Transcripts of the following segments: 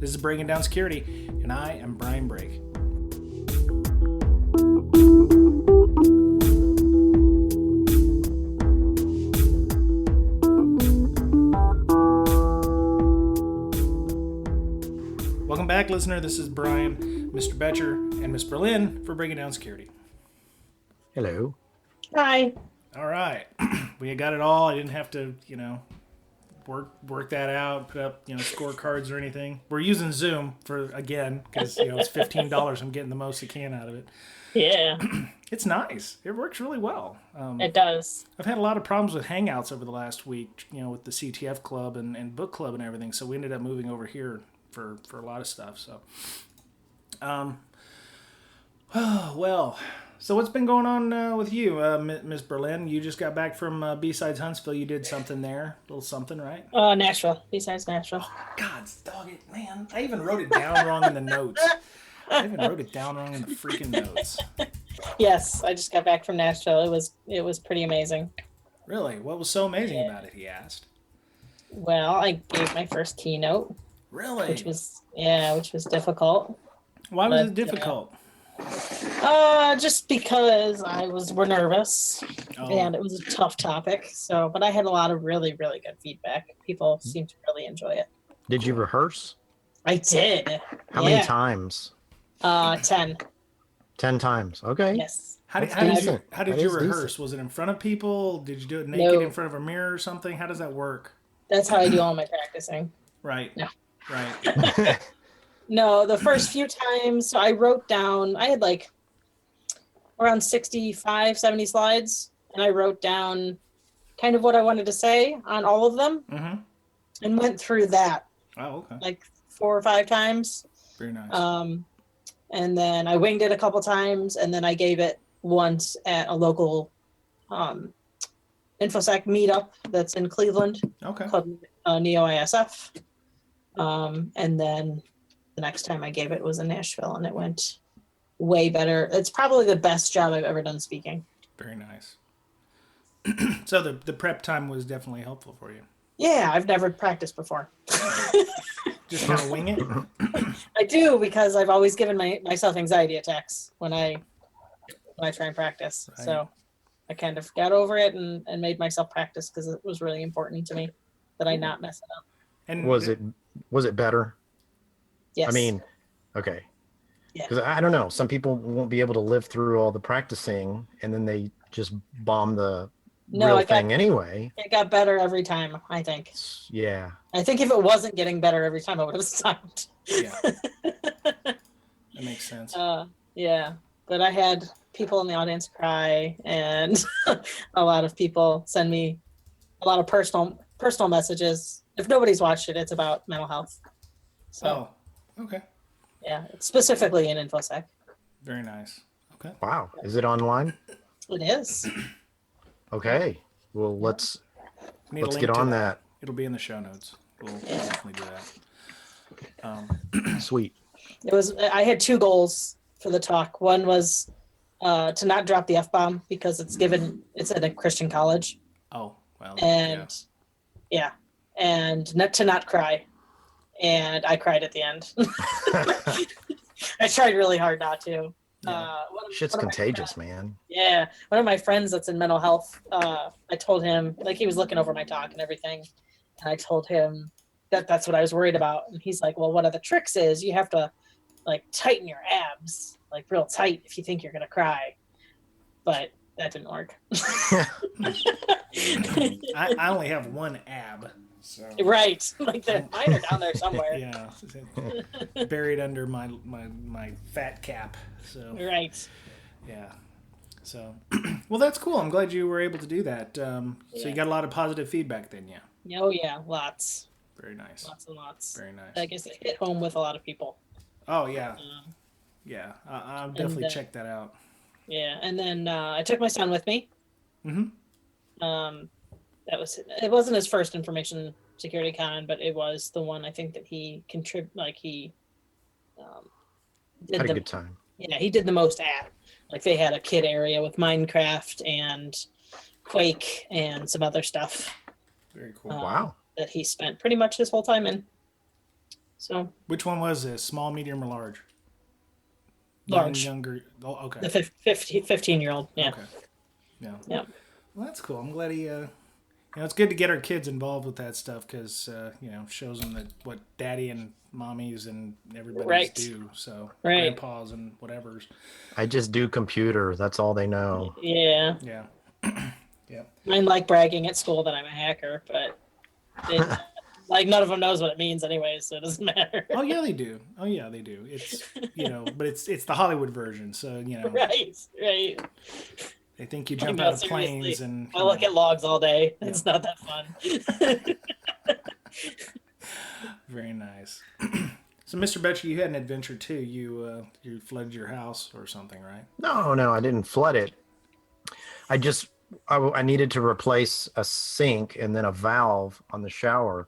This is Breaking Down Security, and I am Brian Brake. Welcome back, listener. This is Brian, Mr. Betcher, and Miss Berlin for Breaking Down Security. Hello. Hi. All right. We got it all. I didn't have to, work that out, put up, scorecards or anything. We're using Zoom again, because, it's $15. I'm getting the most I can out of it. Yeah. It's nice. It works really well. It does. I've had a lot of problems with Hangouts over the last week, with the CTF club and book club and everything. So we ended up moving over here for a lot of stuff. So, so what's been going on with you, Miss Berlin? You just got back from B-Sides Huntsville. You did something there, a little something, right? Nashville. B-Sides Nashville. Oh, God, dog it, man. I even wrote it down wrong in the notes. I even wrote it down wrong in the freaking notes. Yes, I just got back from Nashville. It was pretty amazing. Really? What was so amazing about it, he asked. Well, I gave my first keynote. Really? Which was difficult. Why was it difficult? Just because we're nervous, and it was a tough topic. So, but I had a lot of really, really good feedback. People seemed to really enjoy it. Did you rehearse? I did. How many times? 10. 10 times. Okay. Yes. How did you rehearse? Decent. Was it in front of people? Did you do it naked in front of a mirror or something? How does that work? That's how I do all my practicing. Right. No. Right. No, the first few times, so I wrote down, I had like around 65, 70 slides, and I wrote down kind of what I wanted to say on all of them, and went through that. Oh, okay. Like 4 or 5 times. Very nice. And then I winged it a couple times, and then I gave it once at a local infosec meetup that's in Cleveland. Okay. Called Neo-ISF. And then the next time I gave it was in Nashville, and it went way better. It's probably the best job I've ever done speaking. Very nice. So the prep time was definitely helpful for you. Yeah, I've never practiced before. Just kind of wing it? I do, because I've always given myself anxiety attacks when I try and practice. Right. So I kind of got over it and made myself practice, because it was really important to me that I not mess it up. And was it better? Yes. I mean, okay. Because I don't know, some people won't be able to live through all the practicing, and then they just bomb the real thing anyway. It got better every time, I think. Yeah. I think if it wasn't getting better every time, I would have stopped. Yeah. That makes sense. Yeah. But I had people in the audience cry, and a lot of people send me a lot of personal messages. If nobody's watched it, it's about mental health. So, okay. Yeah, it's specifically in infosec. Very nice. Okay. Wow. Is it online? It is. Okay. Well, let's get on that. It'll be in the show notes. We'll definitely do that. Sweet. I had 2 goals for the talk. One was to not drop the F-bomb, because it's at a Christian college. Oh, well. And and to not cry. And I cried at the end. I tried really hard not to. Yeah. Shit's contagious, man. Yeah. One of my friends that's in mental health, I told him, like, he was looking over my talk and everything. And I told him that's what I was worried about. And he's like, well, one of the tricks is you have to, like, tighten your abs, like, real tight if you think you're going to cry. But that didn't work. I only have one ab. So. Right, like mine are down there somewhere. Yeah, buried under my fat cap. So right. Yeah. So, well, that's cool. I'm glad you were able to do that. So you got a lot of positive feedback then, yeah. Oh yeah, lots. Very nice. Lots and lots. Very nice. I guess it hit home with a lot of people. Oh yeah. Yeah, I'll definitely check that out. Yeah, and then I took my son with me. Mm-hmm. It wasn't his first information security con, but it was the one I think that he contributed. Like he had a good time. Yeah, he did the most at. Like they had a kid area with Minecraft and Quake and some other stuff. Very cool. Wow. That he spent pretty much his whole time in. So which one was this? Small, medium, or large? large. Younger. Oh, okay. The 15-year-old. Yeah. Okay. Yeah. Yeah. Well, that's cool. I'm glad he. It's good to get our kids involved with that stuff because shows them that what daddy and mommies and everybody's do. So grandpas and whatever's. I just do computer. That's all they know. Yeah. Yeah. Yeah. I like bragging at school that I'm a hacker, but like none of them knows what it means anyway, so it doesn't matter. Oh yeah, they do. It's but it's the Hollywood version, so Right. They think you jump out of planes seriously. and I look at logs all day. It's not that fun. Very nice. So, Mr. Betcher, you had an adventure too. You flooded your house or something, right? No, I didn't flood it. I needed to replace a sink and then a valve on the shower.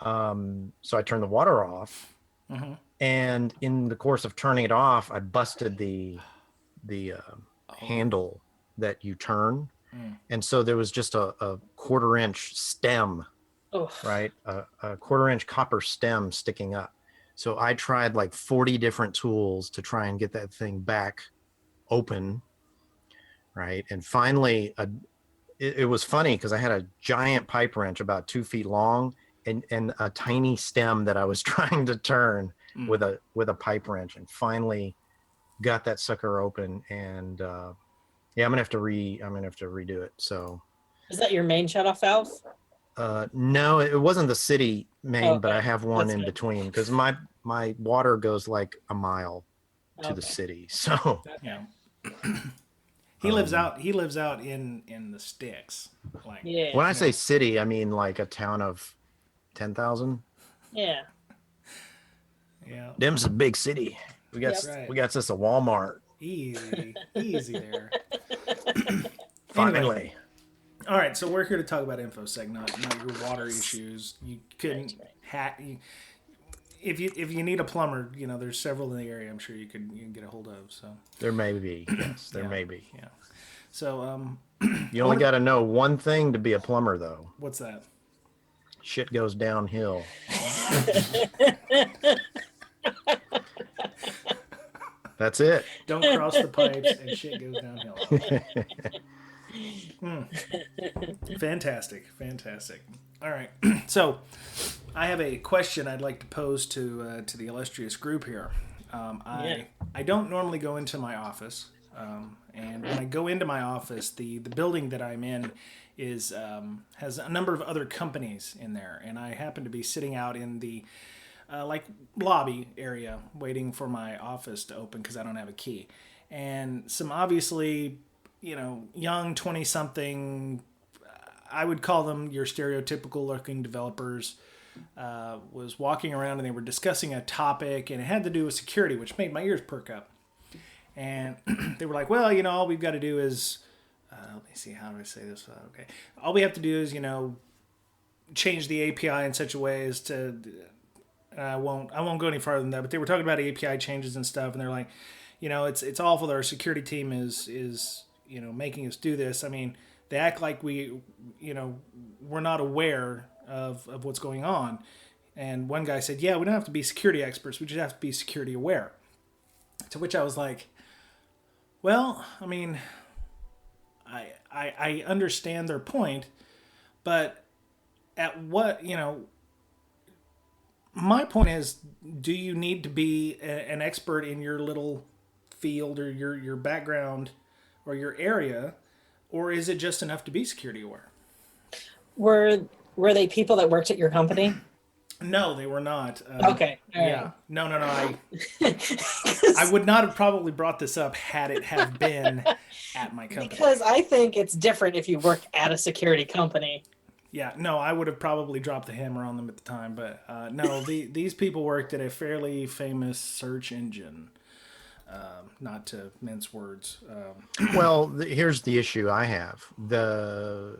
So I turned the water off, and in the course of turning it off, I busted the handle that you turn, and so there was just a 1/4 inch stem, right? A 1/4 inch copper stem sticking up. So I tried like 40 different tools to try and get that thing back open, right? And finally, it was funny because I had a giant pipe wrench about 2 feet long and a tiny stem that I was trying to turn with a pipe wrench, and finally got that sucker open. And I'm gonna have to redo it. So is that your main shutoff valve? No, it wasn't the city main, but I have one in between because my water goes like a mile to the city. So yeah. He lives out in the sticks. Like when I say city, I mean like a town of 10,000. Yeah. Yeah. Them's a big city. We got us a Walmart. Easy there. Finally. Anyway, all right, so we're here to talk about infosec, not your water issues. You couldn't if you need a plumber, there's several in the area. I'm sure you can get a hold of. So there may be, yes, there may be. Yeah. So you only got to know one thing to be a plumber, though. What's that? Shit goes downhill. That's it. Don't cross the pipes and shit goes downhill. Fantastic. All right. So I have a question I'd like to pose to the illustrious group here. I don't normally go into my office. And when I go into my office, the building that I'm in has a number of other companies in there. And I happen to be sitting out in the lobby area waiting for my office to open because I don't have a key. And some obviously, young 20-something, I would call them your stereotypical looking developers, was walking around and they were discussing a topic and it had to do with security, which made my ears perk up. And they were like, well, all we've got to do is, let me see, how do I say this? Okay. All we have to do is, change the API in such a way as to, I won't go any farther than that, but they were talking about API changes and stuff. And they're like, it's awful that our security team is making us do this. I mean, they act like we're not aware of what's going on. And one guy said, yeah, we don't have to be security experts. We just have to be security aware. To which I was like, well, I mean, I understand their point, but at what, my point is, do you need to be an expert in your little field or your background or your area, or is it just enough to be security aware? Were they people that worked at your company? No, they were not. Okay. Yeah. No. I would not have probably brought this up had it have been at my company. Because I think it's different if you work at a security company. Yeah. No, I would have probably dropped the hammer on them at the time. But no, these people worked at a fairly famous search engine. Not to mince words. Well, here's the issue I have. The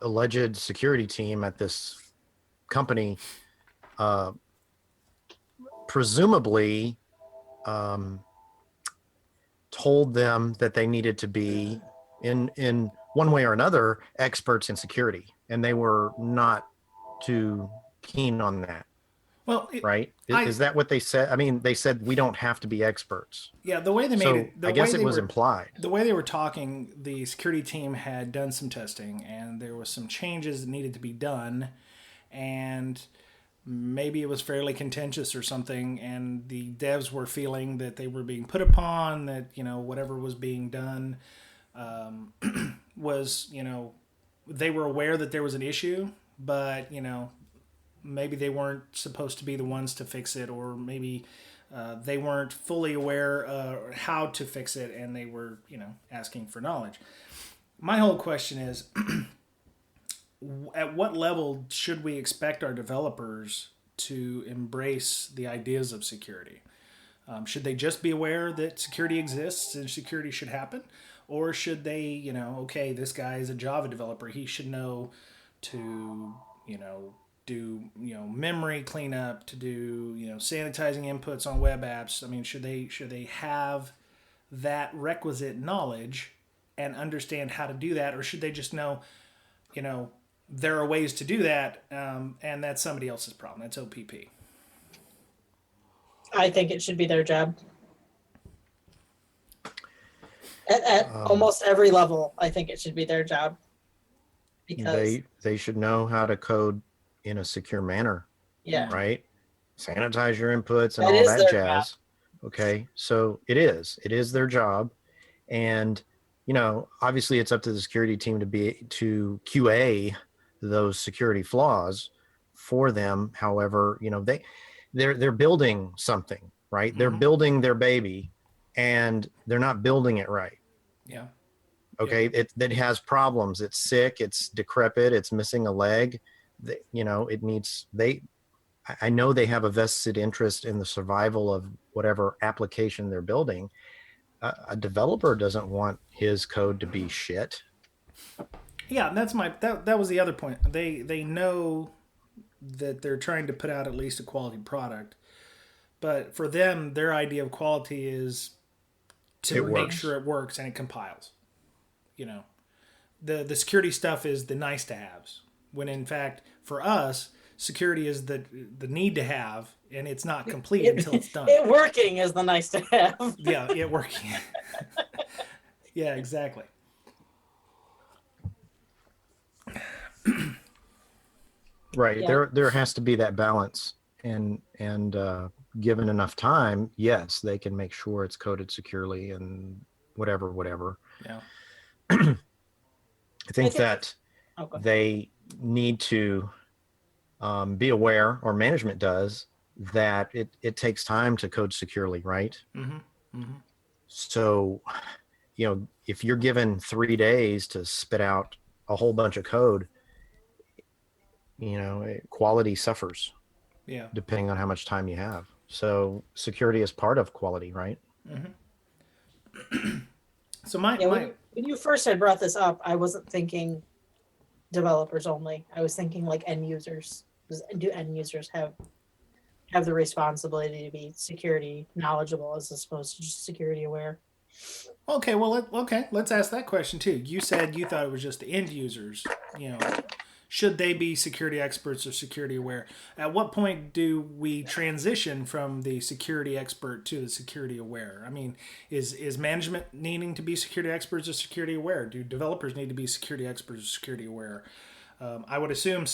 alleged security team at this company presumably told them that they needed to be in one way or another experts in security, and they were not too keen on that. Well, right? Is that what they said? I mean, they said we don't have to be experts. yeah, the way they made it, I guess it was implied. The way they were talking, the security team had done some testing, and there was some changes that needed to be done, and maybe it was fairly contentious or something, and the devs were feeling that they were being put upon, that whatever was being done was they were aware that there was an issue, but maybe they weren't supposed to be the ones to fix it, or maybe they weren't fully aware how to fix it, and they were asking for knowledge. My whole question is, at what level should we expect our developers to embrace the ideas of security? Should they just be aware that security exists and security should happen? Or should they, okay, this guy is a Java developer, he should know to, do, memory cleanup, to do, sanitizing inputs on web apps. I mean, should they have that requisite knowledge and understand how to do that? Or should they just know, there are ways to do that, and that's somebody else's problem. That's OPP. I think it should be their job. At almost every level, I think it should be their job. Because they should know how to code in a secure manner. Yeah. Right? Sanitize your inputs and all that jazz. Job. Okay. So it is their job. And, obviously it's up to the security team to QA those security flaws for them. However, they're building something, right? Mm-hmm. They're building their baby, and they're not building it right. Yeah. Okay. Yeah. It has problems. It's sick. It's decrepit. It's missing a leg. I know they have a vested interest in the survival of whatever application they're building. A developer doesn't want his code to be shit. Yeah. And that was the other point. They know that they're trying to put out at least a quality product, but for them, their idea of quality is to make sure it works and it compiles. The security stuff is the nice to haves, when in fact for us security is the need to have, and it's not complete until it's done. It working is the nice to have. Yeah, it working. Yeah, exactly. Right. Yeah. There has to be that balance, and given enough time, yes, they can make sure it's coded securely and whatever. Yeah. I think that they need to be aware, or management does, that it takes time to code securely, right? Mm-hmm. Mm-hmm. So, if you're given 3 days to spit out a whole bunch of code, quality suffers. Yeah. Depending on how much time you have. So security is part of quality, right? Mm-hmm. So when you first had brought this up, I wasn't thinking developers only. I was thinking like end users. Do end users have the responsibility to be security knowledgeable as opposed to just security aware? Okay, well, let's ask that question too. You said you thought it was just the end users. Should they be security experts or security aware? At what point do we transition from the security expert to the security aware? I mean, is management needing to be security experts or security aware? Do developers need to be security experts or security aware? I would assume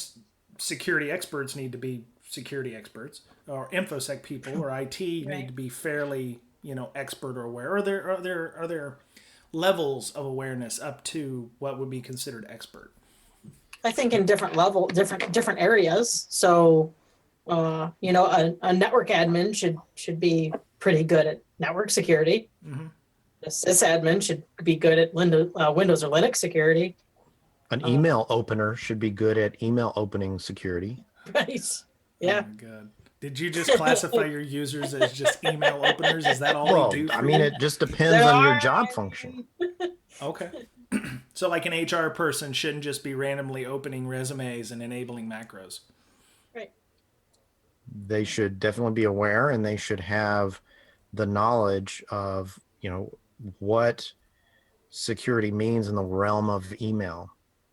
security experts need to be security experts, or infosec people or IT right. need to be fairly, expert or aware. Are there levels of awareness up to what would be considered expert? I think in different areas. So, a network admin should be pretty good at network security. Mm-hmm. A sysadmin should be good at Windows or Linux security. An email opener should be good at email opening security. Right. Yeah. Oh my God. Did you just classify your users as just email openers? Is that all they do? I mean, it just depends on your job function. Okay. So like an HR person shouldn't just be randomly opening resumes and enabling macros. Right. They should definitely be aware, and they should have the knowledge of, what security means in the realm of email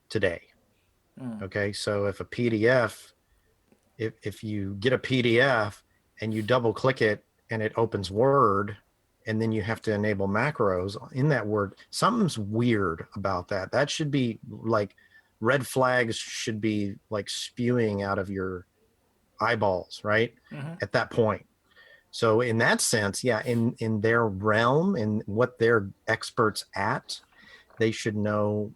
today. Okay. So if a PDF if you get a PDF and you double click it and it opens Word, and then you have to enable macros in that Word, something's weird about that. That should be like, red flags should be like spewing out of your eyeballs, right? At that point. So in that sense, yeah, in their realm, in what they're experts at, they should know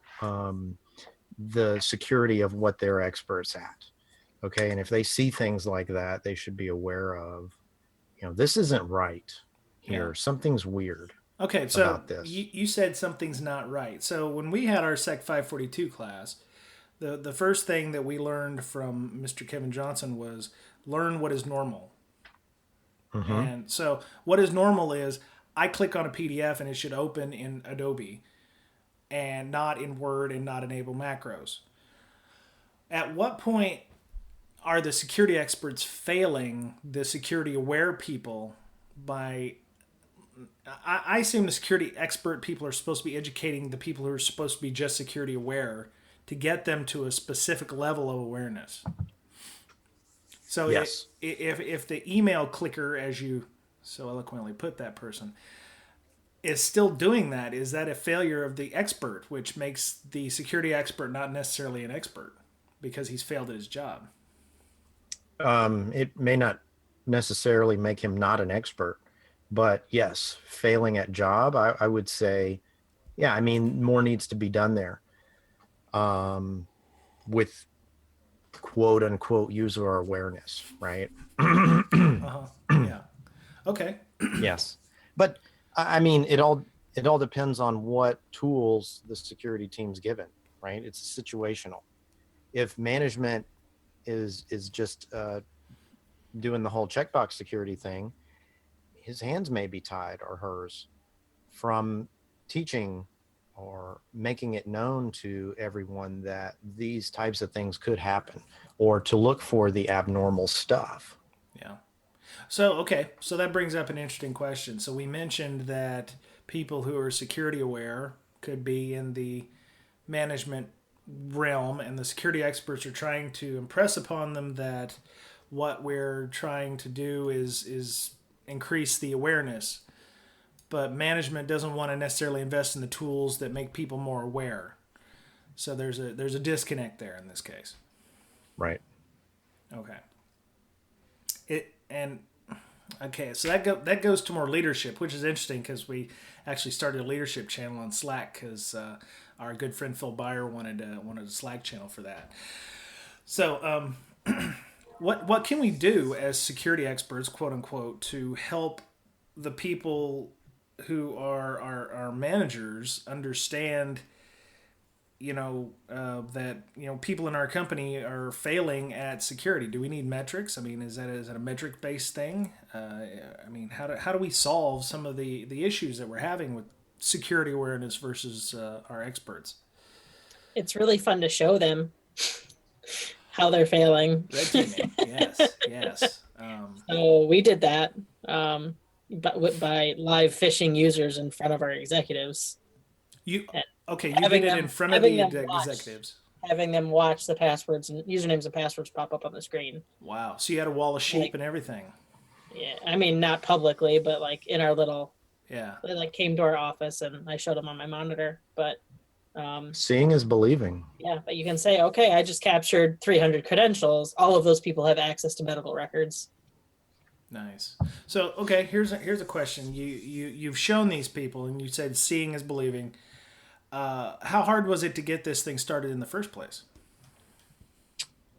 the security of what they're experts at. Okay. And if they see things like that, they should be aware of, this isn't right here. Yeah. Something's weird. Okay, so about this. You said something's not right. So when we had our Sec 542 class, the first thing that we learned from Mr. Kevin Johnson was learn what is normal. And so what is normal is I click on a PDF and it should open in Adobe and not in Word and not enable macros. At what point are the security experts failing the security aware people by... I assume the security expert people are supposed to be educating the people who are supposed to be just security aware to get them to a specific level of awareness. So yes. if the email clicker, as you so eloquently put that person, is still doing that, is that a failure of the expert, which makes the security expert not necessarily an expert because he's failed at his job? It may not necessarily make him not an expert, but yes, failing at job, I would say, yeah, I mean, more needs to be done there with quote unquote user awareness, right? Yeah. Okay. Yes. But I mean, it all depends on what tools the security team's given, right? It's situational. If management is just doing the whole checkbox security thing, his hands may be tied, or hers, from teaching or making it known to everyone that these types of things could happen, or to look for the abnormal stuff. Yeah. So, okay. So that brings up an interesting question. So we mentioned that people who are security aware could be in the management realm, and the security experts are trying to impress upon them that what we're trying to do is increase the awareness. But management doesn't want to necessarily invest in the tools that make people more aware. So there's a disconnect there in this case. Right. Okay. So that goes to more leadership, which is interesting because we actually started a leadership channel on Slack because our good friend Phil Byer wanted a Slack channel for that. So what can we do as security experts, quote unquote, to help the people who are our managers understand, that people in our company are failing at security? Do we need metrics? I mean, is that a metric based thing? I mean, how do we solve some of the issues that we're having with security awareness versus our experts? It's really fun to show them how they're failing. Red teaming, yes. So we did that. By live phishing users in front of our executives. You did it in front of the executives. Having them watch the passwords and usernames and passwords pop up on the screen. Wow. So you had a wall of sheep and everything. Yeah. I mean, not publicly, but like in our little... Yeah. They like came to our office and I showed them on my monitor. But seeing is believing. Yeah, but you can say, okay, I just captured 300 credentials. All of those people have access to medical records. Nice. So, okay, here's a question. You've shown these people, and you said seeing is believing. How hard was it to get this thing started in the first place?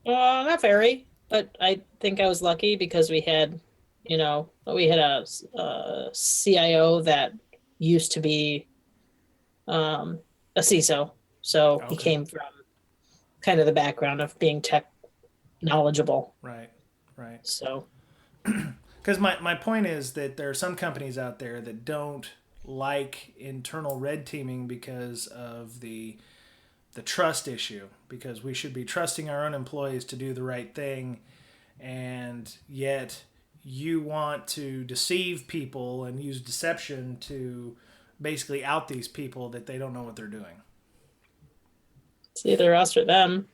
Not very, but I think I was lucky because we had a CIO that used to be a CISO, so he came from kind of the background of being tech knowledgeable. Right. So. Because my point is that there are some companies out there that don't like internal red teaming because of the trust issue, because we should be trusting our own employees to do the right thing, and yet you want to deceive people and use deception to basically out these people that they don't know what they're doing. It's either us or them.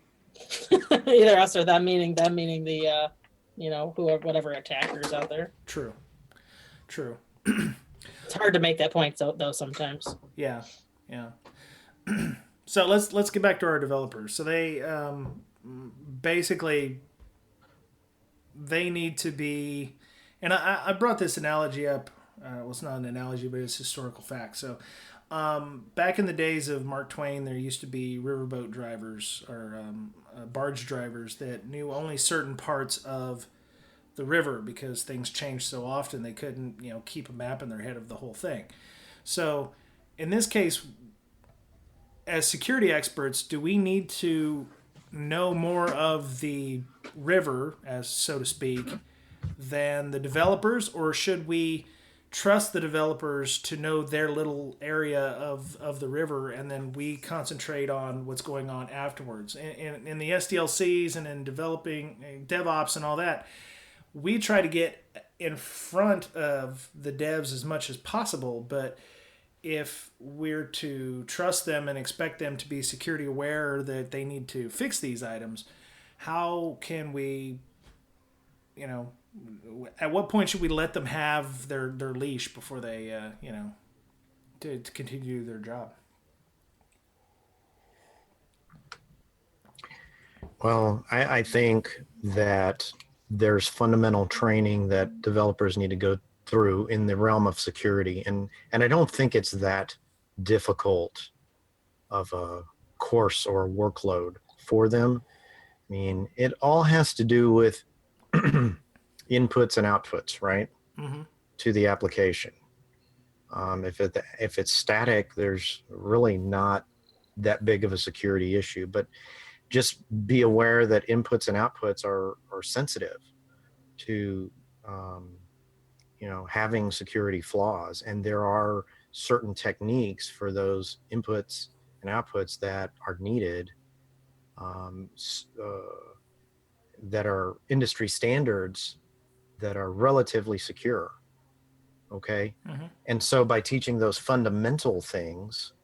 Either us or them, meaning the whatever attackers out there. True. It's hard to make that point though sometimes. Yeah. So let's get back to our developers. So they basically they need to be, and I brought this analogy up. Well, it's not an analogy, but it's historical fact. So back in the days of Mark Twain, there used to be riverboat drivers or barge drivers that knew only certain parts of the river because things changed so often they couldn't keep a map in their head of the whole thing. So in this case, as security experts, do we need to know more of the river, as so to speak, than the developers, or should we trust the developers to know their little area of the river, and then we concentrate on what's going on afterwards? In the SDLCs and in developing DevOps and all that, we try to get in front of the devs as much as possible, but if we're to trust them and expect them to be security aware that they need to fix these items, how can we, at what point should we let them have their leash before they, to continue their job? Well, I think that there's fundamental training that developers need to go through in the realm of security. And I don't think it's that difficult of a course or workload for them. I mean, it all has to do with inputs and outputs, right? Mm-hmm. To the application. If it's static, there's really not that big of a security issue, but just be aware that inputs and outputs are sensitive to, having security flaws. And there are certain techniques for those inputs and outputs that are needed, that are industry standards that are relatively secure. Okay. Mm-hmm. And so by teaching those fundamental things,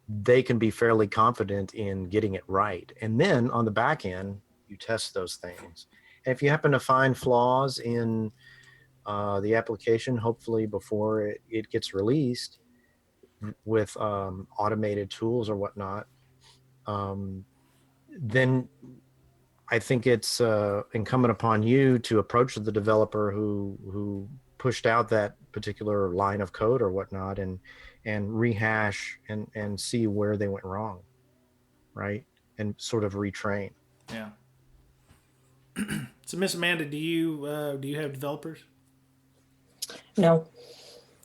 they can be fairly confident in getting it right. And then on the back end, you test those things. And if you happen to find flaws in the application, hopefully before it gets released with automated tools or whatnot, then I think it's incumbent upon you to approach the developer who pushed out that particular line of code or whatnot and rehash and see where they went wrong, right? And sort of retrain. Yeah. So, Miss Amanda, do you have developers? No.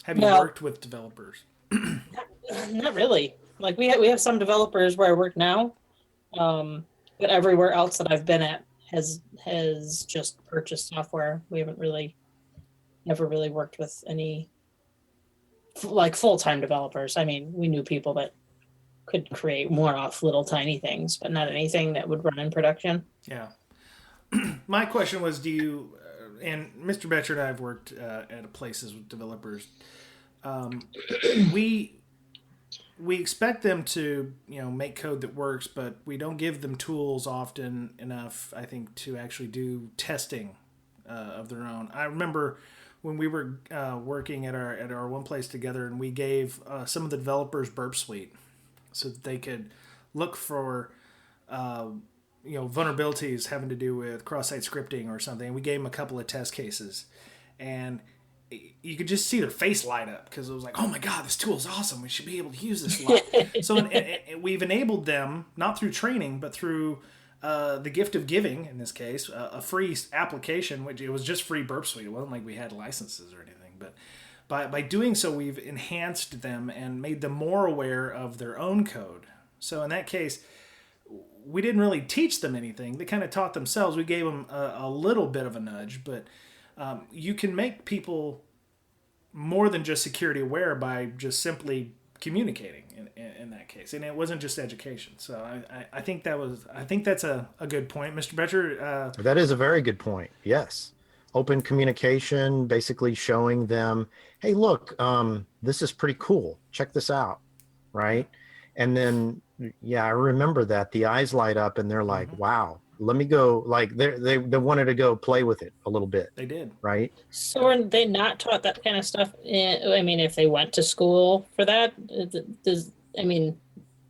Have you worked with developers? Not really. Like we have some developers where I work now, but everywhere else that I've been at has just purchased software. We haven't never really worked with any like full-time developers. I mean, we knew people that could create one-off little tiny things, but not anything that would run in production. Yeah. My question was, do you, and Mr. Betcher and I have worked at places with developers. We expect them to, make code that works, but we don't give them tools often enough, I think, to actually do testing of their own. I remember when we were working at our one place together, and we gave some of the developers Burp Suite so that they could look for vulnerabilities having to do with cross-site scripting or something. We gave them a couple of test cases, and you could just see their face light up because it was like, oh my God, this tool is awesome. We should be able to use this a lot. So we've enabled them, not through training, but through the gift of giving, in this case, a free application, which it was just free Burp Suite. It wasn't like we had licenses or anything. But by doing so, we've enhanced them and made them more aware of their own code. So in that case, we didn't really teach them anything. They kind of taught themselves. We gave them a little bit of a nudge, but you can make people more than just security aware by just simply communicating in that case. And it wasn't just education. So I think that's a good point. Mr. Betcher? That is a very good point. Yes. Open communication, basically showing them, hey, look, this is pretty cool. Check this out. Right. And then, yeah, I remember that the eyes light up and they're like, wow, let me go. Like they wanted to go play with it a little bit. They did. Right. So are they not taught that kind of stuff? I mean, if they went to school for that, I mean,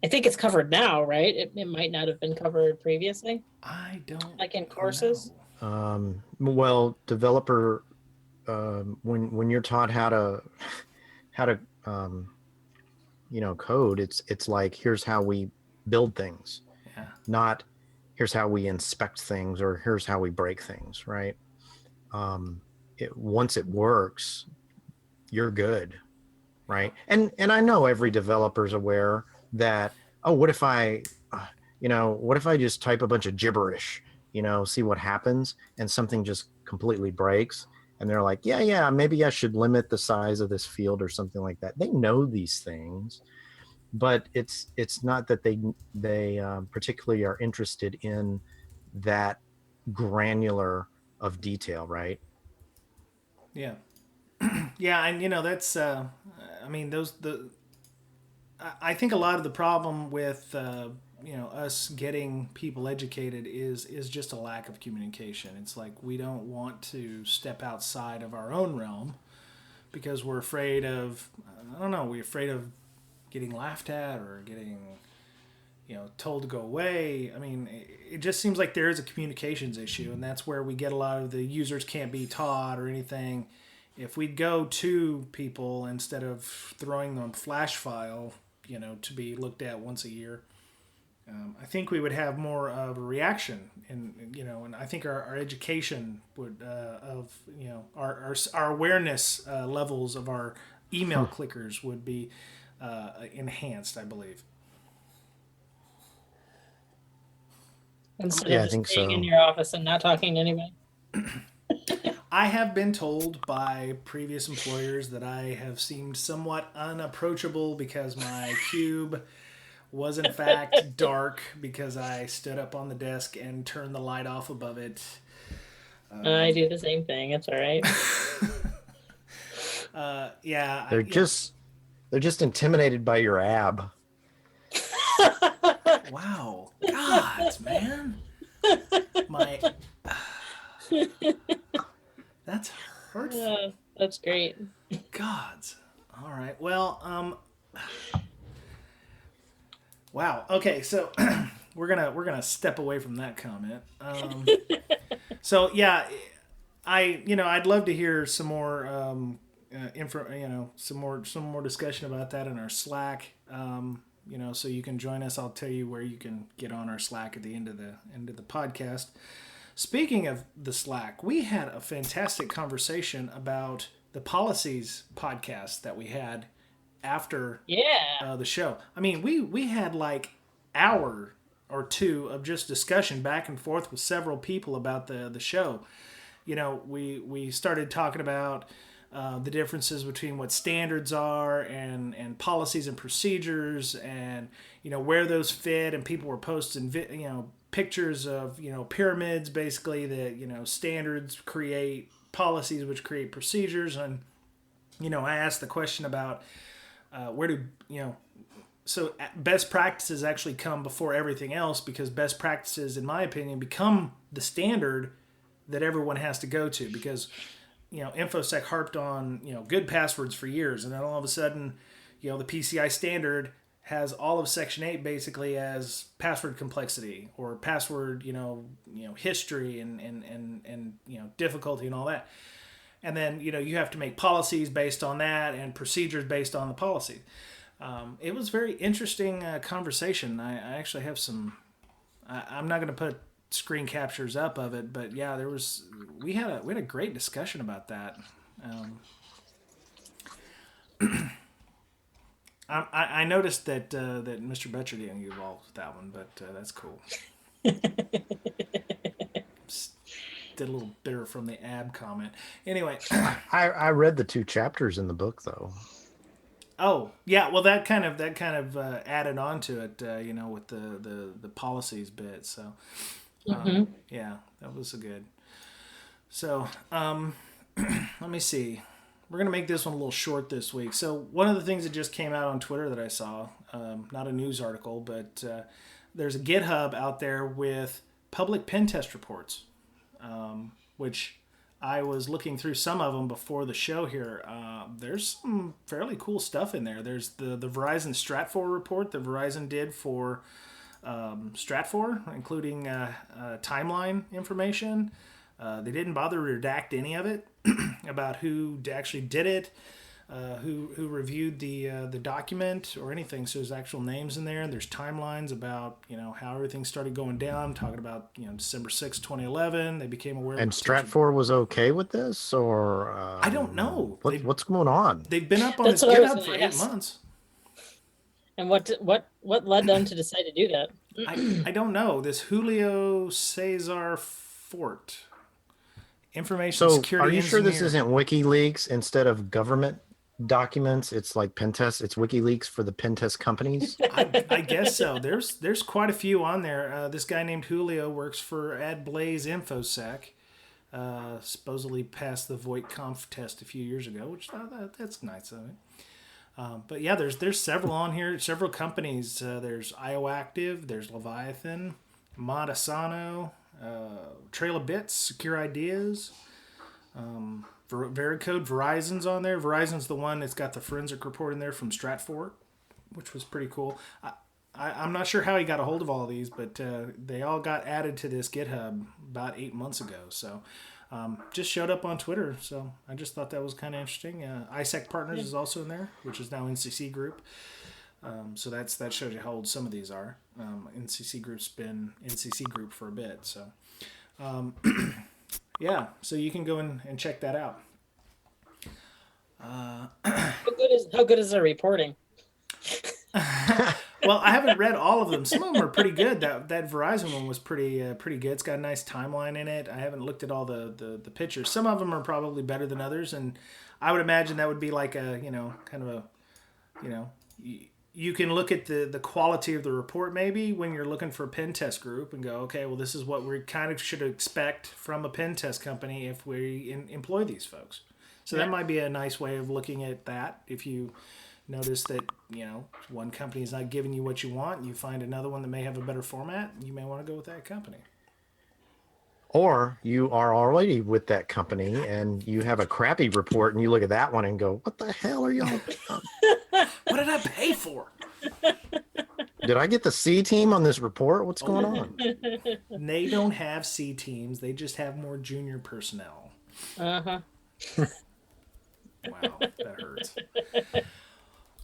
I think it's covered now, right? It might not have been covered previously. I don't like in courses. Well, developer, when you're taught how to code, it's like, here's how we build things, not here's how we inspect things or here's how we break things, right? Once it works, you're good, right? And I know every developer's aware that, oh, what if I just type a bunch of gibberish, see what happens, and something just completely breaks, and they're like, yeah, maybe I should limit the size of this field or something like that. They know these things, but it's not that they particularly are interested in that granular of detail, right? Yeah. Yeah, and that's I mean, I think a lot of the problem with us getting people educated is just a lack of communication. It's like we don't want to step outside of our own realm because we're afraid of, I don't know, we're afraid of getting laughed at or getting told to go away. I mean, it just seems like there is a communications issue, and that's where we get a lot of the users can't be taught or anything. If we'd go to people instead of throwing them a flash file, to be looked at once a year, I think we would have more of a reaction, and I think our education would of our awareness levels of our email clickers would be enhanced, I believe. Instead of just being in your office and not talking to anybody. I have been told by previous employers that I have seemed somewhat unapproachable because my cube was in fact dark because I stood up on the desk and turned the light off above it. I do the same thing. It's all right. Yeah. They're just intimidated by your ab. Wow. God, man. That's hurtful. Yeah, that's great. Gods. All right. Well, wow. Okay, so we're gonna step away from that comment. So yeah, I'd love to hear some more some more discussion about that in our Slack. So you can join us. I'll tell you where you can get on our Slack at the end of the podcast. Speaking of the Slack, we had a fantastic conversation about the policies podcast that we had after the show. I mean, we had like hour or two of just discussion back and forth with several people about the show. We started talking about the differences between what standards are and policies and procedures, and where those fit, and people were posting pictures of pyramids, basically, that standards create policies which create procedures. And I asked the question about where do so best practices actually come before everything else, because best practices, in my opinion, become the standard that everyone has to go to, because infosec harped on good passwords for years, and then all of a sudden the PCI standard has all of section 8 basically as password complexity or password history and difficulty and all that. And then you have to make policies based on that and procedures based on the policy. It was very interesting conversation. I actually have some. I'm not going to put screen captures up of it, but yeah, we had a great discussion about that. I noticed that Mr. Betcher didn't get involved with that one, but that's cool. Did a little bitter from the ab comment. Anyway, I read the 2 chapters in the book though. Oh yeah, well that kind of added on to it, with the policies bit. So yeah, that was good. So let me see. We're going to make this one a little short this week. So one of the things that just came out on Twitter that I saw, not a news article, but there's a GitHub out there with public pen test reports, which I was looking through some of them before the show here. There's some fairly cool stuff in there. There's the Verizon Stratfor report that Verizon did for Stratfor, including timeline information. They didn't bother to redact any of it about who actually did it, who reviewed the document or anything. So there's actual names in there. There's timelines about how everything started going down. Talking about December 6, 2011. They became aware. And Stratfor was okay with this, or I don't know. What's going on? They've been up on his GitHub for 8 months. And what led them to decide to do that? I don't know. This Julio Cesar Fort, information security. Are you sure this engineer. isn't WikiLeaks instead of government documents? It's like pen test. It's WikiLeaks for the pen test companies. I guess so. There's quite a few on there. This guy named Julio works for AdBlaze infosec. Supposedly passed the Voight-Kampf test a few years ago, which that's nice of it. But yeah, there's several on here, several companies. There's IOActive, there's Leviathan, Mod Asano, Trail of Bits, Secure Ideas, Vericode. Verizon's on there. Verizon's the one that's got the forensic report in there from Stratfor, which was pretty cool. I'm not sure how he got a hold of all of these, but they all got added to this GitHub about 8 months ago. So just showed up on Twitter. So I just thought that was kind of interesting. ISEC Partners is also in there, which is now NCC Group. So that shows you how old some of these are. NCC Group's been NCC Group for a bit. So yeah, so you can go in and check that out. How good is their reporting? Well, I haven't read all of them. Some of them are pretty good. That Verizon one was pretty good. It's got a nice timeline in it. I haven't looked at all the pictures. Some of them are probably better than others, and I would imagine that would be like a kind of a you can look at the quality of the report maybe when you're looking for a pen test group and go, okay, well, this is what we kind of should expect from a pen test company if we employ these folks. So that might be a nice way of looking at that. If you notice that one company is not giving you what you want, and you find another one that may have a better format, you may want to go with that company. Or you are already with that company and you have a crappy report and you look at that one and go, what the hell are y'all doing? What did I pay for? Did I get the C team on this report? What's going on? They don't have C teams. They just have more junior personnel. Uh-huh. Wow, that hurts.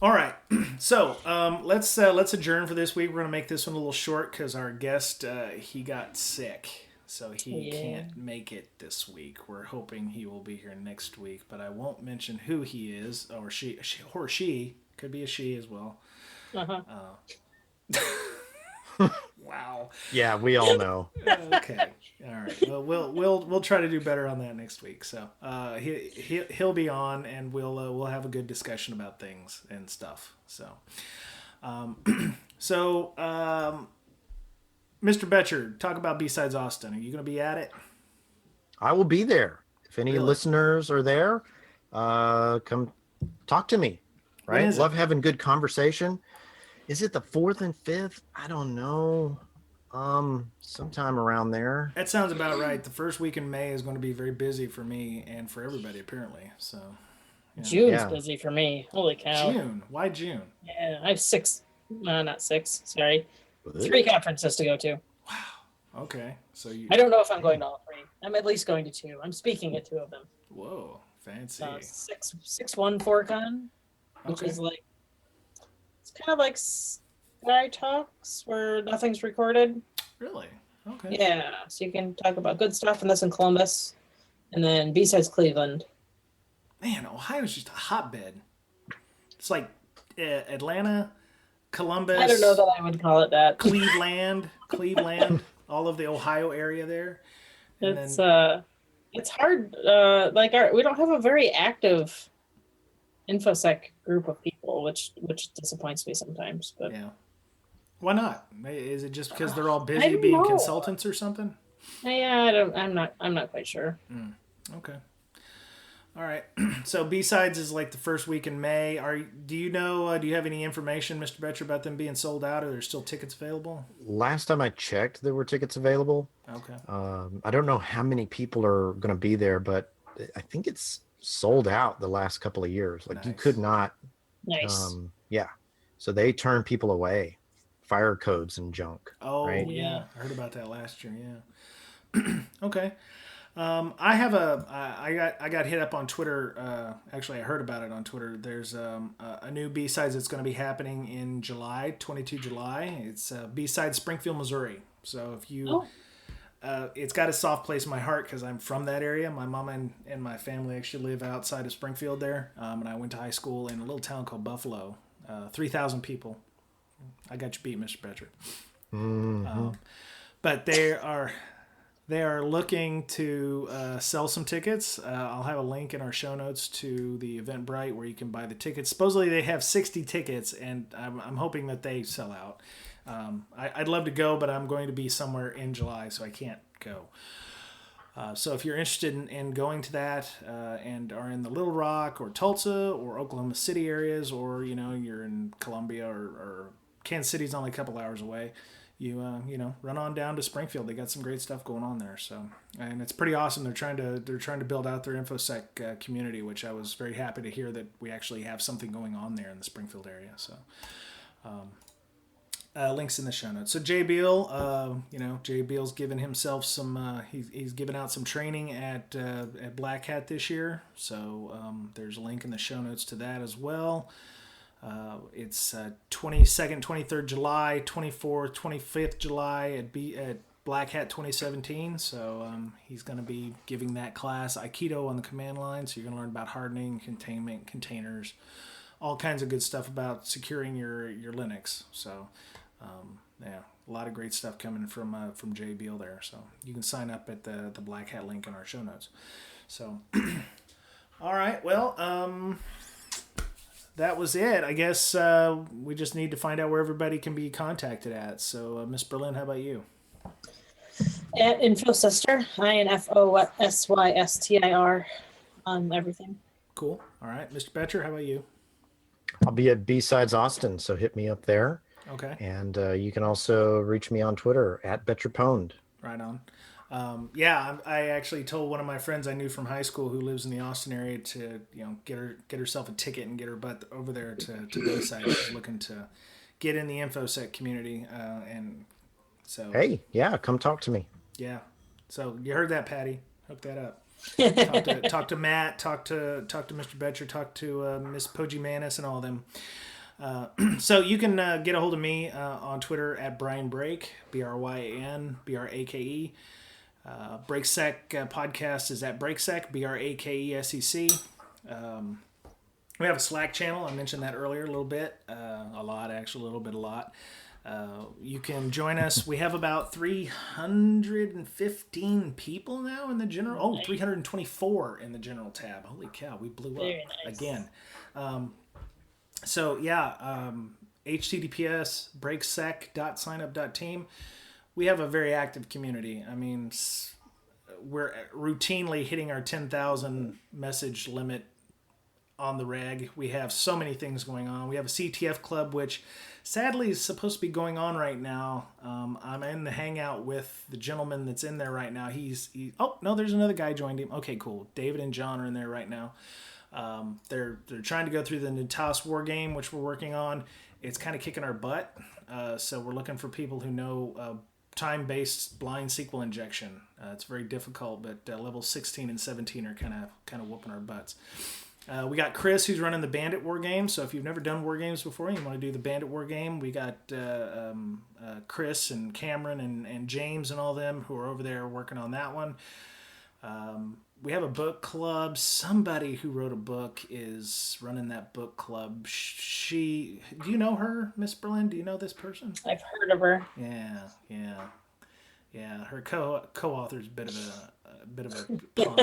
All right, so let's adjourn for this week. We're going to make this one a little short because our guest, he got sick, so he can't make it this week. We're hoping he will be here next week, but I won't mention who he is, or she could be a she as well. Uh-huh. Wow. Yeah, we all know. Okay. All right. Well, we'll try to do better on that next week. So he'll be on, and we'll have a good discussion about things and stuff. So, Mr. Betcher, talk about B-Sides Austin. Are you going to be at it? I will be there. If any Really? listeners are there, come talk to me. Right? Love having good conversation. Is it the 4th and 5th? I don't know. Sometime around there. That sounds about right. The first week in May is going to be very busy for me and for everybody, apparently. So, June's busy for me. Holy cow. June? Why June? Yeah, I have 3 conferences to go to. Wow. Okay. So I don't know if I'm going to all 3. I'm at least going to 2. I'm speaking at 2 of them. Whoa, fancy. 614 Con, which is like, it's kind of like Sky Talks where nothing's recorded. Really? Okay. Yeah, so you can talk about good stuff, and that's in Columbus. And then B-Sides Cleveland. Man, Ohio's just a hotbed. It's like Atlanta, Columbus. I don't know that I would call it that. Cleveland, all of the Ohio area there. And it's hard. We don't have a very active infosec group of people, which disappoints me sometimes. But yeah, why not? Is it just because they're all busy being consultants or something? Yeah, I'm not quite sure. Okay. All right. So B-Sides is like the first week in May. Do you know? Do you have any information, Mr. Betcher, about them being sold out? Or there's still tickets available? Last time I checked, there were tickets available. Okay. I don't know how many people are going to be there, but I think it's sold out the last couple of years. Like, Nice. you could not. Nice. Yeah. So they turn people away, fire codes and junk. Oh, right? yeah. I heard about that last year. Yeah. Okay. I got hit up on Twitter. Actually, I heard about it on Twitter. There's a new B-Sides that's going to be happening in July, 22 July. It's B-Sides Springfield, Missouri. So if you, it's got a soft place in my heart because I'm from that area. My mom and my family actually live outside of Springfield there. And I went to high school in a little town called Buffalo. 3,000 people. I got you beat, Mr. Betcher. Mm-hmm. But they are looking to sell some tickets. I'll have a link in our show notes to the Eventbrite where you can buy the tickets. Supposedly they have 60 tickets, and I'm hoping that they sell out. I'd love to go, but I'm going to be somewhere in July, so I can't go. So if you're interested in going to that and are in the Little Rock or Tulsa or Oklahoma City areas, or you're in Columbia or Kansas City's only a couple hours away, you run on down to Springfield. They got some great stuff going on there. So, and it's pretty awesome. They're trying to build out their infosec community, which I was very happy to hear that we actually have something going on there in the Springfield area. So, links in the show notes. So Jay Beale, Jay Beale's given himself some. He's given out some training at BlackHat this year. So there's a link in the show notes to that as well. It's 22nd, 23rd July, 24th, 25th July at BlackHat 2017. So he's going to be giving that class aikido on the command line. So you're going to learn about hardening, containment, containers, all kinds of good stuff about securing your Linux. So a lot of great stuff coming from Jay Beale there. So you can sign up at the BlackHat link in our show notes. So all right, well. That was it. I guess we just need to find out where everybody can be contacted at. So, Miss Berlin, how about you? At InfoSyster, INFOSYSTIR on everything. Cool. All right. Mr. Betcher, how about you? I'll be at B-Sides Austin, so hit me up there. Okay. And you can also reach me on Twitter at BetcherPwned. Right on. I actually told one of my friends I knew from high school who lives in the Austin area to get herself a ticket and get her butt over there to B-Sides. She's looking to get in the infosec community, and so hey, yeah, come talk to me. Yeah, so you heard that, Patty? Hook that up. talk to Matt. Talk to Mr. Betcher. Talk to Miss Poggi Manis and all of them. So you can get a hold of me on Twitter at Brian Brake, BRYAN BRAKE. BrakeSec podcast is at BrakeSec, BRAKESEC. We have a Slack channel. I mentioned that earlier a little bit. A lot. You can join us. We have about 315 people now in the general. 324 in the general tab. Holy cow, we blew up again. HTTPS brakesec.signup.team. We have a very active community. I mean, we're routinely hitting our 10,000 message limit on the reg. We have so many things going on. We have a CTF club, which sadly is supposed to be going on right now. I'm in the hangout with the gentleman that's in there right now. There's another guy joined him. Okay, cool. David and John are in there right now. They're trying to go through the Natas war game, which we're working on. It's kind of kicking our butt. So we're looking for people who know time-based blind SQL injection. It's very difficult, but level 16 and 17 are kind of whooping our butts. We got Chris, who's running the Bandit War game. So if you've never done war games before and you want to do the Bandit War game, we got Chris and Cameron and James and all them who are over there working on that one. We have a book club. Somebody who wrote a book is running that book club. Do you know her, Miss Berlin? Do you know this person? I've heard of her. Yeah. Her co-author's a bit of a punk. But,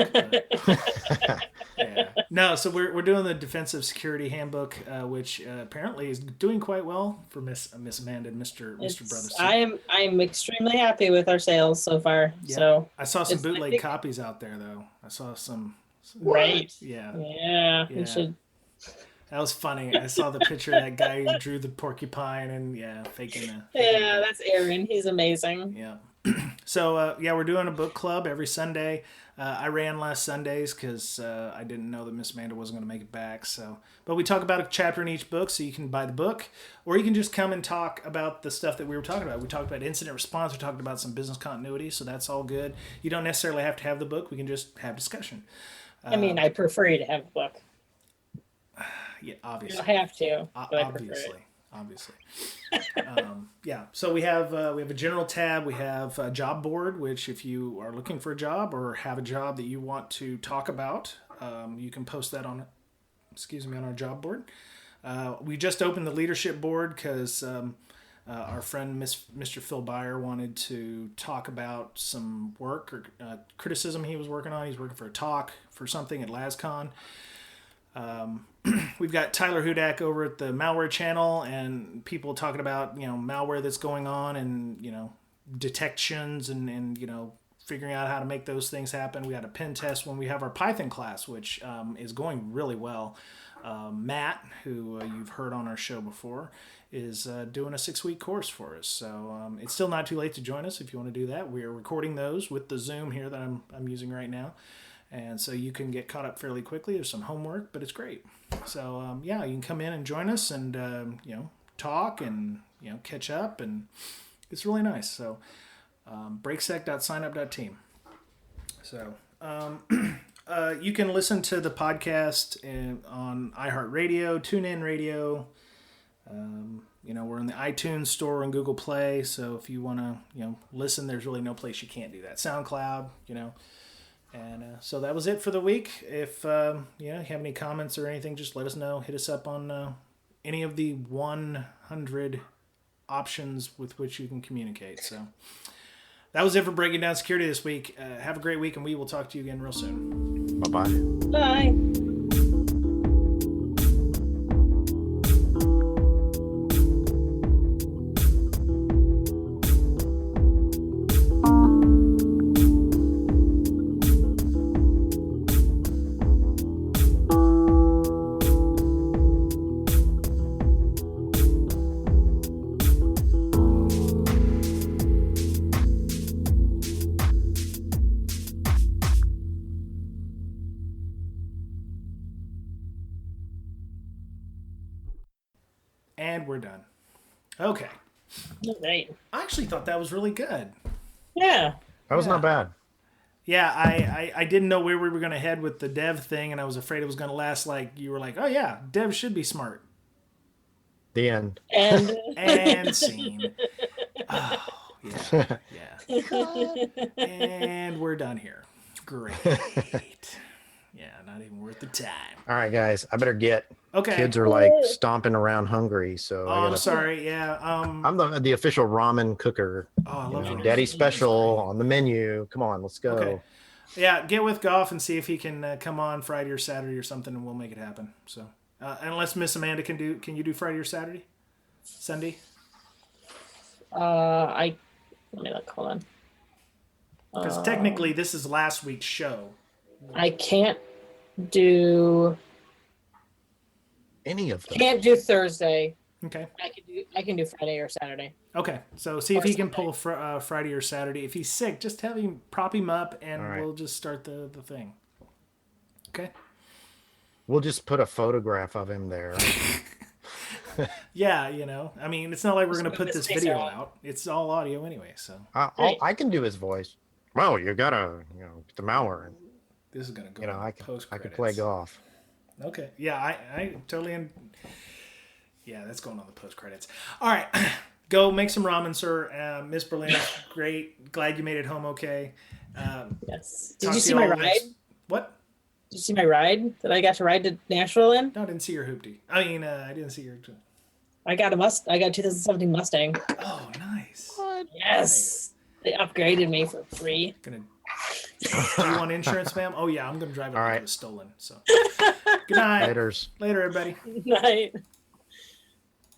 yeah. No, so we're doing the Defensive Security Handbook, which apparently is doing quite well for Miss Amanda and Mr. Brothers. I'm extremely happy with our sales so far. Yeah. So I saw some bootleg copies out there, though. I saw some Right. Yeah. Yeah. Yeah. We should. That was funny. I saw the picture of that guy who drew the porcupine and faking the. Yeah, that's Aaron. He's amazing. Yeah. So we're doing a book club every Sunday. I ran last Sundays because I didn't know that Miss Amanda wasn't going to make it back. But we talk about a chapter in each book, so you can buy the book, or you can just come and talk about the stuff that we were talking about. We talked about incident response. We talked about some business continuity, so that's all good. You don't necessarily have to have the book. We can just have discussion. I mean, I prefer you to have the book. Yeah, obviously. You don't have to, but Obviously. So we have a general tab. We have a job board, which if you are looking for a job or have a job that you want to talk about, you can post that on our job board. We just opened the leadership board because our friend Mr. Phil Byer wanted to talk about some work or criticism he was working on. He's working for a talk for something at LasCon. We've got Tyler Hudak over at the malware channel and people talking about, malware that's going on and, detections and figuring out how to make those things happen. We got a pen test when we have our Python class, which is going really well. Matt, who you've heard on our show before, is doing a 6-week course for us. So it's still not too late to join us if you want to do that. We are recording those with the Zoom here that I'm using right now. And so you can get caught up fairly quickly. There's some homework, but it's great. So, you can come in and join us and, talk and, catch up. And it's really nice. So, breaksec.signup.team. So, you can listen to the podcast on iHeartRadio, TuneIn Radio. We're in the iTunes store and Google Play. So if you want to, listen, there's really no place you can't do that. SoundCloud, And so that was it for the week. If you have any comments or anything, just let us know. Hit us up on any of the 100 options with which you can communicate. So that was it for Breaking Down Security this week. Have a great week, and we will talk to you again real soon. Bye-bye. Bye. And we're done. Okay. All right. I actually thought that was really good. Yeah. That was not bad. Yeah, I didn't know where we were going to head with the dev thing, and I was afraid it was going to last you were like, oh yeah, dev should be smart. The end. And scene. Oh, yeah. And we're done here. Great. Yeah, not even worth the time. All right, guys, I better get. Okay. Kids are stomping around hungry, so. I'm sorry. Yeah. I'm the official ramen cooker. Oh, I love ramen. Daddy special on the menu. Come on, let's go. Okay. Yeah, get with Goff and see if he can come on Friday or Saturday or something, and we'll make it happen. So, unless Miss Amanda can you do Friday or Saturday? Sunday? Let me look. Hold on. Because technically, this is last week's show. I can't do any of them. Can't do Thursday. Okay. I can do Friday or Saturday. Okay, so see if he can pull Friday or Saturday. If he's sick, just have him prop him up, and we'll just start the thing. Okay. We'll just put a photograph of him there. Yeah, I mean, it's not like we're going to put this video out. It's all audio anyway, so. I can do his voice. Well, you gotta, get the malware. This is going to go I can play golf. Okay. Yeah, I totally. Yeah, that's going on the post credits. All right. Go make some ramen, sir. Miss Berlin, great. Glad you made it home okay. Yes. Did you see my ride? What? Did you see my ride that I got to ride to Nashville in? No, I didn't see your hoopty. I mean, I didn't see your. I got a 2017 Mustang. Oh, nice. What? Yes. Nice. They upgraded me for free. Do you want insurance, ma'am? Oh, yeah, I'm going to drive it like it was stolen. So, good night. Later, everybody. Good night.